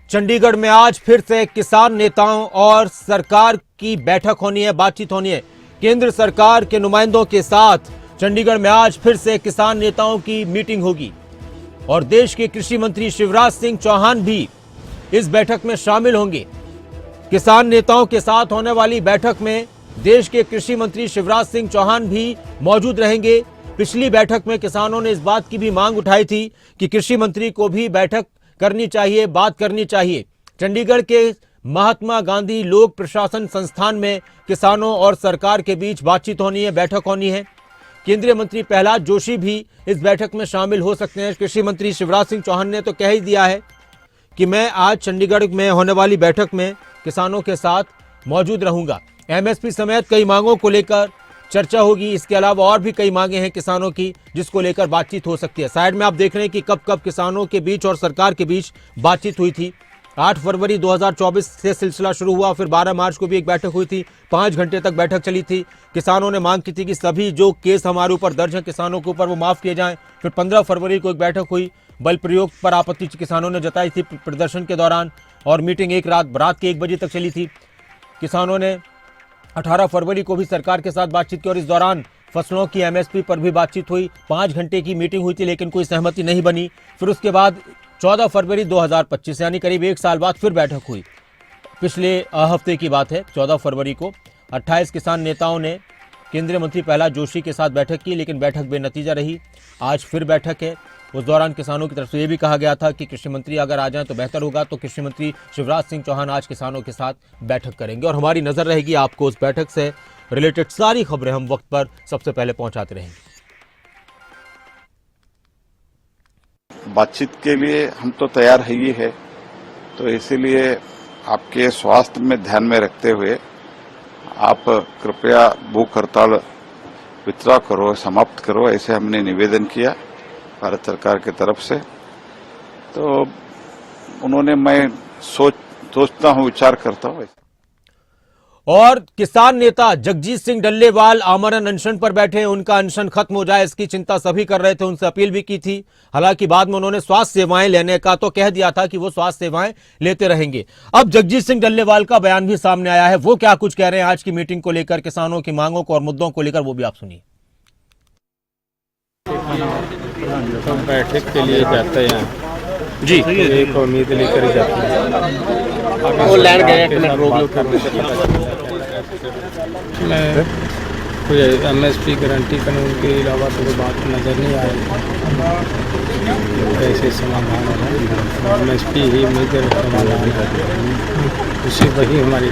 चंडीगढ़ में आज फिर से किसान नेताओं और सरकार की बैठक होनी है, बातचीत होनी है। केंद्र सरकार के नुमाइंदों के साथ चंडीगढ़ में आज फिर से किसान नेताओं की मीटिंग होगी और देश के कृषि मंत्री शिवराज सिंह चौहान भी इस बैठक में शामिल होंगे। किसान नेताओं के साथ होने वाली बैठक में देश के कृषि मंत्री शिवराज सिंह चौहान भी मौजूद रहेंगे। पिछली बैठक में किसानों ने इस बात की भी मांग उठाई थी कि कृषि मंत्री को भी बैठक करनी चाहिए, बात करनी चाहिए। चंडीगढ़ के महात्मा गांधी लोक प्रशासन संस्थान में किसानों और सरकार के बीच बातचीत होनी है, बैठक होनी है। केंद्रीय मंत्री प्रहलाद जोशी भी इस बैठक में शामिल हो सकते हैं। कृषि मंत्री शिवराज सिंह चौहान ने तो कह ही दिया है कि मैं आज चंडीगढ़ में होने वाली बैठक में किसानों के साथ मौजूद रहूंगा। एमएसपी समेत कई मांगों को लेकर चर्चा होगी। इसके अलावा और भी कई मांगे हैं किसानों की जिसको लेकर बातचीत हो सकती है। साइड में आप देख रहे हैं कि कब कब किसानों के बीच और सरकार के बीच बातचीत हुई थी। 8 फरवरी 2024 से सिलसिला शुरू हुआ, फिर 12 मार्च को भी एक बैठक हुई थी। 5 घंटे तक बैठक चली थी। किसानों ने मांग की थी कि सभी जो केस हमारे ऊपर दर्ज है किसानों के ऊपर वो माफ किए जाएं। फिर 15 फरवरी को एक बैठक हुई। बल प्रयोग पर आपत्ति किसानों ने जताई थी प्रदर्शन के दौरान और मीटिंग रात के 1 बजे तक चली थी। किसानों ने 18 फरवरी को भी सरकार के साथ बातचीत की और इस दौरान फसलों की एमएसपी पर भी बातचीत हुई। 5 घंटे की मीटिंग हुई थी लेकिन कोई सहमति नहीं बनी। फिर उसके बाद 14 फरवरी 2025 यानी करीब 1 साल बाद फिर बैठक हुई। पिछले हफ्ते की बात है। 14 फरवरी को 28 किसान नेताओं ने केंद्रीय मंत्री प्रहलाद जोशी के साथ बैठक की लेकिन बैठक बेनतीजा रही। आज फिर बैठक है। उस दौरान किसानों की तरफ से यह भी कहा गया था कि कृषि मंत्री अगर आ जाएं तो बेहतर होगा। तो कृषि मंत्री शिवराज सिंह चौहान आज किसानों के साथ बैठक करेंगे और हमारी नजर रहेगी आपको उस बैठक से रिलेटेड सारी खबरें हम वक्त पर सबसे पहले पहुंचाते रहेंगे। बातचीत के लिए हम तो तैयार है ही है, तो इसीलिए आपके स्वास्थ्य में ध्यान में रखते हुए आप कृपया भूख हड़ताल वितरण करो, समाप्त करो, ऐसे हमने निवेदन किया भारत सरकार की तरफ से। तो उन्होंने मैं सोचता हूं, विचार करता हूं। और किसान नेता जगजीत सिंह डल्लेवाल आमरण अनशन पर बैठे हैं। उनका अनशन खत्म हो जाए इसकी चिंता सभी कर रहे थे, उनसे अपील भी की थी। हालांकि बाद में उन्होंने स्वास्थ्य सेवाएं लेने का तो कह दिया था कि वो स्वास्थ्य सेवाएं लेते रहेंगे। अब जगजीत सिंह डल्लेवाल का बयान भी सामने आया है। वो क्या कुछ कह रहे हैं आज की मीटिंग को लेकर, किसानों की मांगों को और मुद्दों को लेकर, वो भी आप सुनिए। तो बैठक के लिए जाते हैं जी, एक उम्मीद लेकर ही जाते हैं। वो लैंड गए मैं कोई एमएसपी गारंटी कानून के अलावा तो कोई बात नज़र नहीं आई। ऐसे समाधान है, एमएसपी ही मेजर समाधान है, उसी वही हमारी